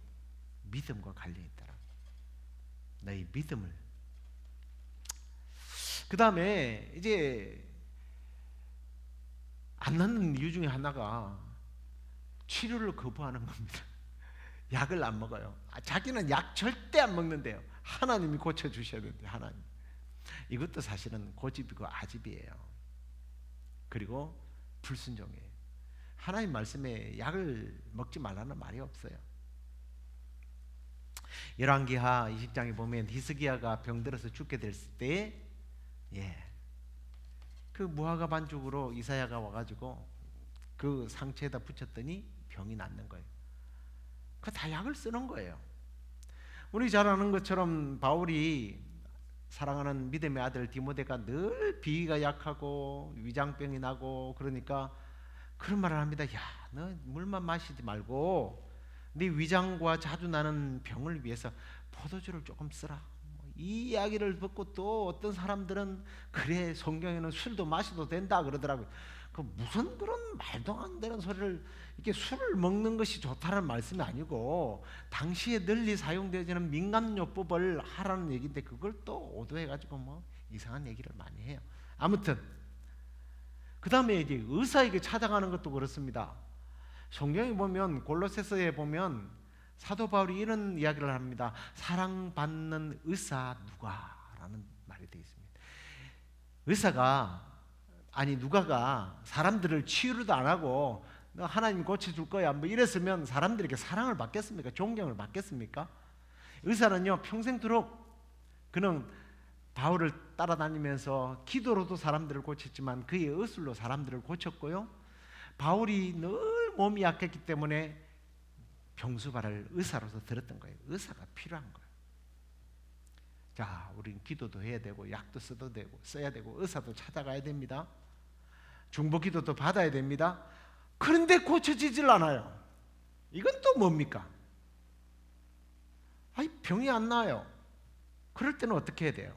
믿음과 관련이 있다. 너의 믿음을. 그 다음에 이제 안 낫는 이유 중에 하나가 치료를 거부하는 겁니다. 약을 안 먹어요. 자기는 약 절대 안 먹는데요. 하나님이 고쳐주셔야 되는데 하나님. 이것도 사실은 고집이고 아집이에요. 그리고 불순종이에요. 하나님 말씀에 약을 먹지 말라는 말이 없어요. 열왕기하 20장에 보면 히스기야가 병들어서 죽게 됐을 때, 그 무화과 반죽으로 이사야가 와가지고 그 상처에다 붙였더니 병이 낫는 거예요. 그 다 약을 쓰는 거예요. 우리 잘 아는 것처럼 바울이 사랑하는 믿음의 아들 디모데가 늘 비위가 약하고 위장병이 나고 그러니까 그런 말을 합니다. 야, 너 물만 마시지 말고 네 위장과 자주 나는 병을 위해서 포도주를 조금 쓰라. 이 이야기를 듣고 또 어떤 사람들은 그래 성경에는 술도 마셔도 된다 그러더라고요. 그 무슨 그런 말도 안 되는 소리를, 이게 술을 먹는 것이 좋다는 말씀이 아니고 당시에 널리 사용되어지는 민간요법을 하라는 얘기인데 그걸 또 오도해가지고 뭐 이상한 얘기를 많이 해요. 아무튼 그 다음에 이제 의사에게 찾아가는 것도 그렇습니다. 성경에 보면 골로새서에 보면 사도 바울이 이런 이야기를 합니다. 사랑받는 의사 누가라는 말이 되어 있습니다. 누가가 사람들을 치유도 안 하고 너 하나님 고쳐줄 거야 뭐 이랬으면 사람들에게 사랑을 받겠습니까? 존경을 받겠습니까? 의사는요 평생도록 그는 바울을 따라다니면서 기도로도 사람들을 고쳤지만 그의 의술로 사람들을 고쳤고요. 바울이 늘 몸이 약했기 때문에 병수발을 의사로서 들었던 거예요. 의사가 필요한 거예요. 자, 우리는 기도도 해야 되고 약도 써야 되고 의사도 찾아가야 됩니다. 중보기도도 받아야 됩니다. 그런데 고쳐지질 않아요. 이건 또 뭡니까? 병이 안 나요. 그럴 때는 어떻게 해야 돼요?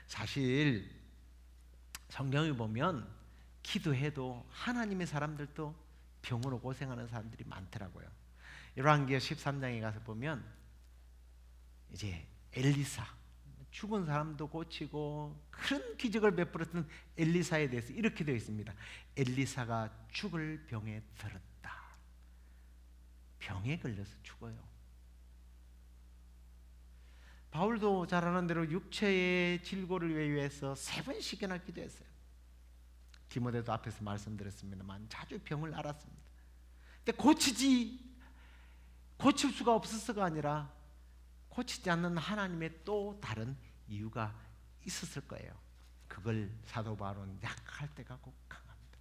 사실 성경에 보면 기도해도 하나님의 사람들도 병으로 고생하는 사람들이 많더라고요. 열왕기하 13장에 가서 보면 이제 엘리사, 죽은 사람도 고치고 큰 기적을 베풀었던 엘리사에 대해서 이렇게 되어 있습니다. 엘리사가 죽을 병에 들었다. 병에 걸려서 죽어요. 바울도 잘 아는 대로 육체의 질고를 위해서 3번씩이나 기도했어요. 디모데도 앞에서 말씀드렸습니다만 자주 병을 앓았습니다. 근데 고칠 수가 없어서가 아니라 고치지 않는 하나님의 또 다른 이유가 있었을 거예요. 그걸 사도 바울은 약할 때가 꼭 강합니다.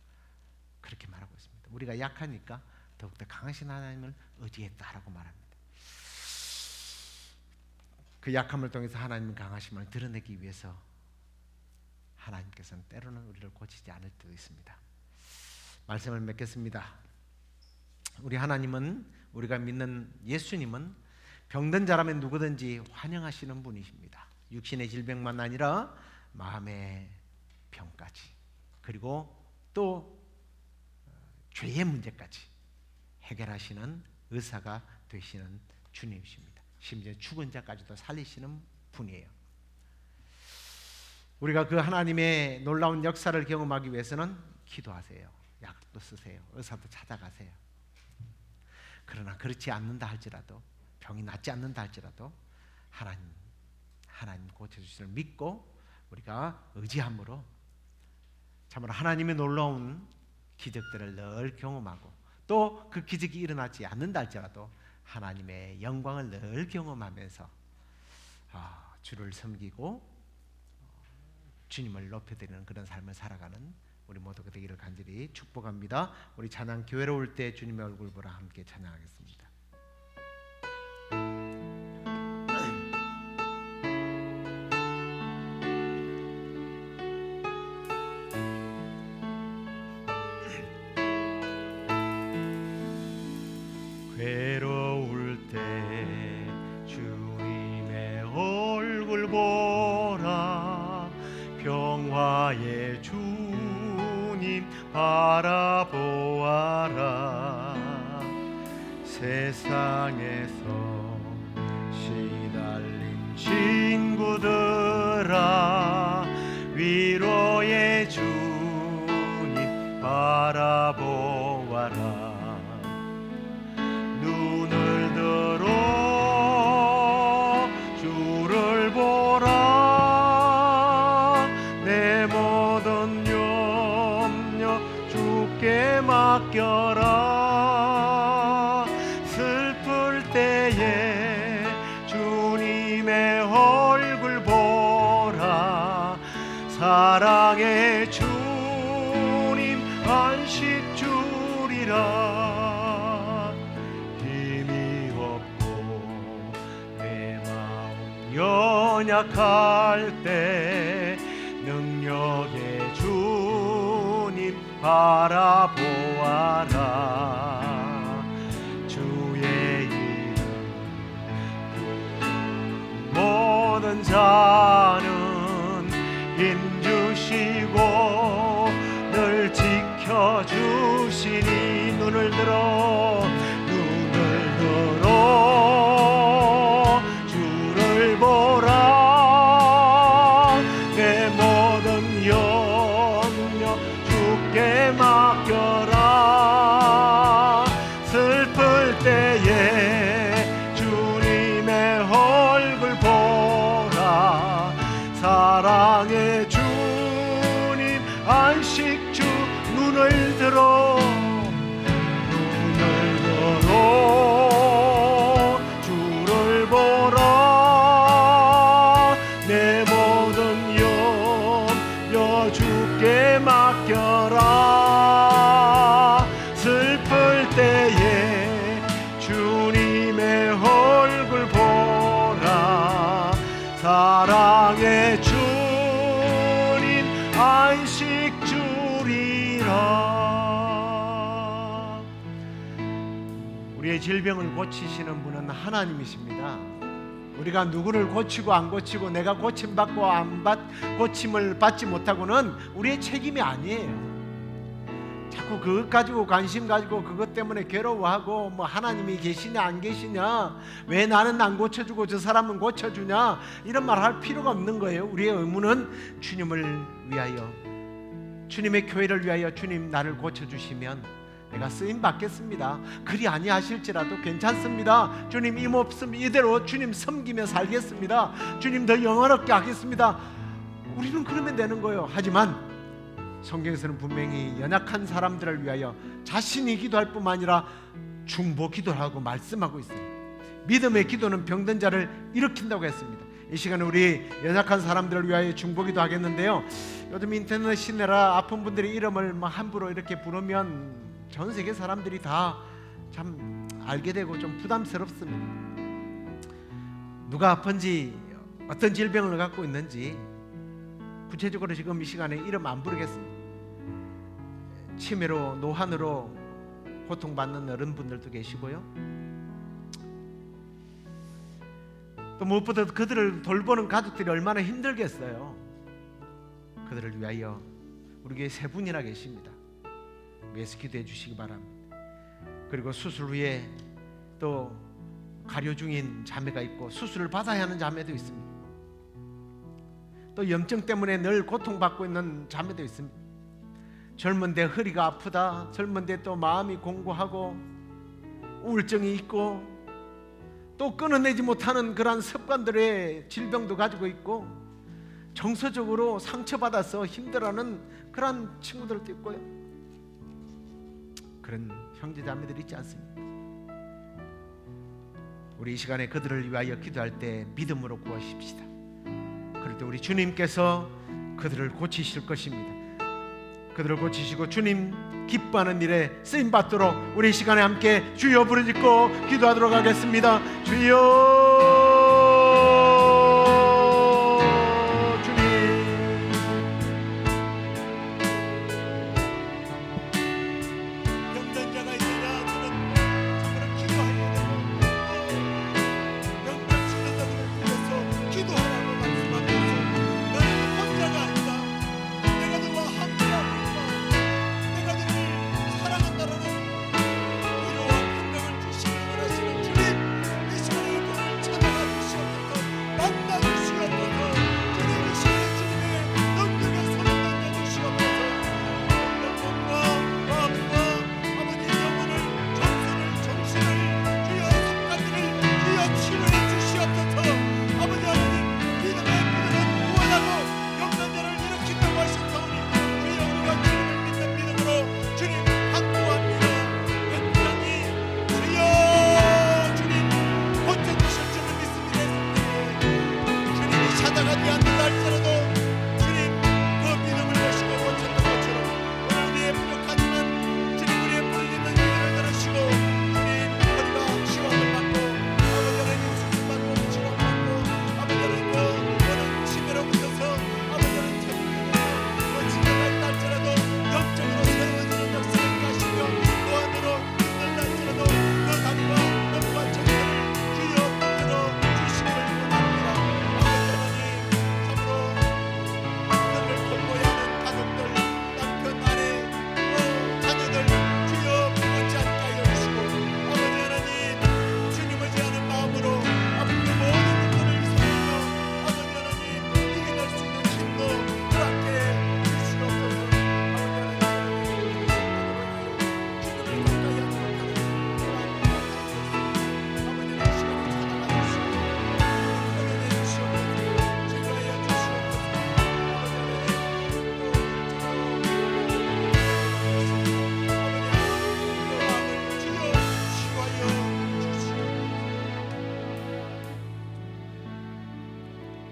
그렇게 말하고 있습니다. 우리가 약하니까 더욱더 강하신 하나님을 의지했다라고 말합니다. 그 약함을 통해서 하나님의 강하심을 드러내기 위해서 하나님께서는 때로는 우리를 고치지 않을 때도 있습니다. 말씀을 맺겠습니다. 우리 하나님은, 우리가 믿는 예수님은 병든 자라면 누구든지 환영하시는 분이십니다. 육신의 질병만 아니라 마음의 병까지, 그리고 또 죄의 문제까지 해결하시는 의사가 되시는 주님이십니다. 심지어 죽은 자까지도 살리시는 분이에요. 우리가 그 하나님의 놀라운 역사를 경험하기 위해서는 기도하세요. 약도 쓰세요. 의사도 찾아가세요. 그러나 그렇지 않는다 할지라도, 병이 낫지 않는다 할지라도 하나님 고쳐주시를 믿고 우리가 의지함으로 참으로 하나님의 놀라운 기적들을 늘 경험하고 또 그 기적이 일어나지 않는다 할지라도 하나님의 영광을 늘 경험하면서 주를 섬기고 주님을 높여드리는 그런 삶을 살아가는 우리 모두가 되기를 간절히 축복합니다. 우리 찬양 교회로 올 때 주님의 얼굴 보라 함께 찬양하겠습니다. 괴로울 때 주님의 얼굴 보라, 평화의 주님 바라보아라. 세상에서 시달린 친구들아, 위로의 주님 바라보아라. 눈을 들 모든 염려 주께 맡겨라. 슬플 때에 주님의 얼굴 보라. 사랑의 주님 안식 주리라. 힘이 없고 내 마음 연약할 때 능력의 주님 바라보아라. 주의 이름 모든 자는 힘주시고 늘 지켜주시니 눈을 들어 주를 보라. 내 모든 염려 주께 맡겨라. 슬플 때에 주님의 얼굴 보라. 사랑의 주님 안식 주 눈을 들어 주를 보라. 내 모든 염려 주께 맡겨라. 슬플 때에 주님의 얼굴 보라. 사랑의 주님 안식 주리라. 우리의 질병을 고치시는 분은 하나님이십니다. 우리가 누구를 고치고 안 고치고 내가 고침받고 고침을 받지 못하고는 우리의 책임이 아니에요. 자꾸 그것 가지고 관심 가지고 그것 때문에 괴로워하고 뭐 하나님이 계시냐 안 계시냐, 왜 나는 안 고쳐주고 저 사람은 고쳐주냐, 이런 말 할 필요가 없는 거예요. 우리의 의무는 주님을 위하여, 주님의 교회를 위하여 주님 나를 고쳐주시면 내가 쓰임 받겠습니다. 그리 아니하실지라도 괜찮습니다. 주님 이 모습 이대로 주님 섬기며 살겠습니다. 주님 더 영화롭게 하겠습니다. 우리는 그러면 되는 거예요. 하지만 성경에서는 분명히 연약한 사람들을 위하여 자신이 기도할 뿐만 아니라 중보 기도를 하고 말씀하고 있어요. 믿음의 기도는 병든 자를 일으킨다고 했습니다. 이 시간에 우리 연약한 사람들을 위하여 중보 기도하겠는데요. 요즘 인터넷 시내라 아픈 분들의 이름을 함부로 이렇게 부르면 전 세계 사람들이 다 참 알게 되고 좀 부담스럽습니다. 누가 아픈지, 어떤 질병을 갖고 있는지 구체적으로 지금 이 시간에 이름 안 부르겠습니다. 치매로, 노환으로 고통받는 어른분들도 계시고요. 또 무엇보다 그들을 돌보는 가족들이 얼마나 힘들겠어요. 그들을 위하여 우리 교회 세 분이나 계십니다. 위해서 기도해 주시기 바랍니다. 그리고 수술 후에 또 가려 중인 자매가 있고 수술을 받아야 하는 자매도 있습니다. 또 염증 때문에 늘 고통받고 있는 자매도 있습니다. 젊은데 허리가 아프다, 젊은데 또 마음이 공고하고 우울증이 있고 또 끊어내지 못하는 그런 습관들의 질병도 가지고 있고 정서적으로 상처받아서 힘들어하는 그런 친구들도 있고요. 그런 형제자매들이 있지 않습니까? 우리 이 시간에 그들을 위하여 기도할 때 믿음으로 구하십시다. 그럴 때 우리 주님께서 그들을 고치실 것입니다. 그들을 고치시고 주님 기뻐하는 일에 쓰임받도록 우리 이 시간에 함께 주여 부르짖고 기도하도록 하겠습니다. 주여,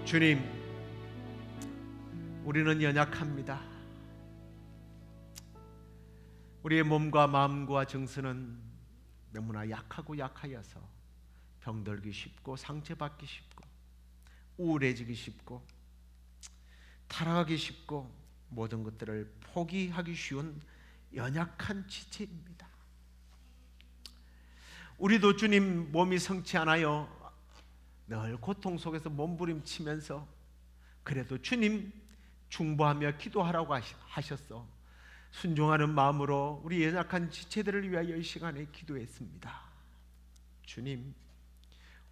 주님, 우리는 연약합니다. 우리의 몸과 마음과 정서는 너무나 약하고 약하여서 병들기 쉽고 상처받기 쉽고 우울해지기 쉽고 타락하기 쉽고 모든 것들을 포기하기 쉬운 연약한 지체입니다. 우리도 주님 몸이 성치 않아요. 늘 고통 속에서 몸부림치면서 그래도 주님 중보하며 기도하라고 하셨어. 순종하는 마음으로 우리 연약한 지체들을 위하여 이 시간에 기도했습니다. 주님,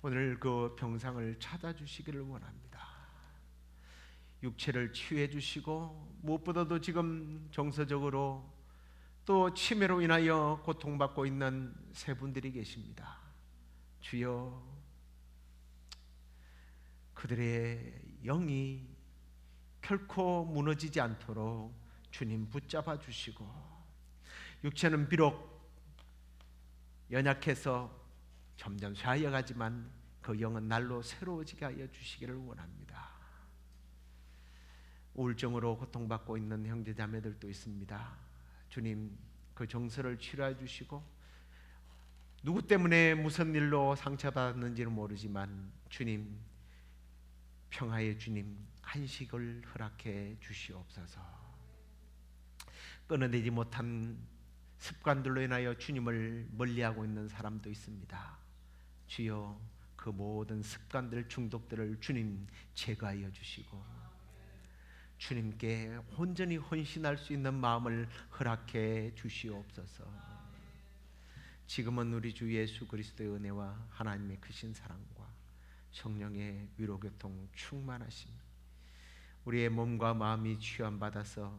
오늘 그 병상을 찾아주시기를 원합니다. 육체를 치유해 주시고 무엇보다도 지금 정서적으로 또 치매로 인하여 고통받고 있는 세 분들이 계십니다. 주여, 그들의 영이 결코 무너지지 않도록 주님 붙잡아 주시고, 육체는 비록 연약해서 점점 쇠하여가지만 그 영은 날로 새로워지게 하여 주시기를 원합니다. 우울증으로 고통받고 있는 형제자매들도 있습니다. 주님, 그 정서를 치료해 주시고 누구 때문에 무슨 일로 상처받았는지는 모르지만 주님, 평화의 주님, 안식을 허락해 주시옵소서. 끊어내지 못한 습관들로 인하여 주님을 멀리하고 있는 사람도 있습니다. 주여, 그 모든 습관들, 중독들을 주님 제거하여 주시고 주님께 온전히 헌신할 수 있는 마음을 허락해 주시옵소서. 지금은 우리 주 예수 그리스도의 은혜와 하나님의 크신 사랑과 성령의 위로교통 충만하심, 우리의 몸과 마음이 취함받아서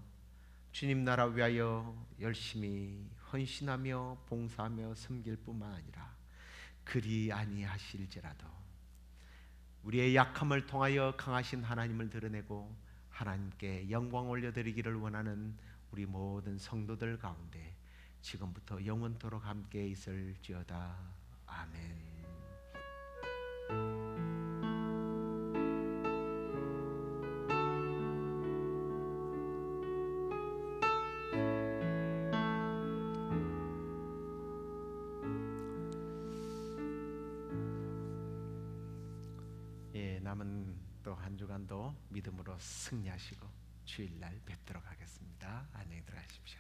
주님 나라 위하여 열심히 헌신하며 봉사하며 섬길 뿐만 아니라 그리 아니하실지라도 우리의 약함을 통하여 강하신 하나님을 드러내고 하나님께 영광 올려드리기를 원하는 우리 모든 성도들 가운데 지금부터 영원토록 함께 있을지어다. 아멘. 남은 또 한 주간도 믿음으로 승리하시고 주일날 뵙도록 하겠습니다. 안녕히 들어가십시오.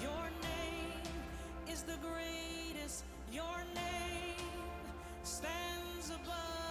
Your name is the greatest. Your name stands above.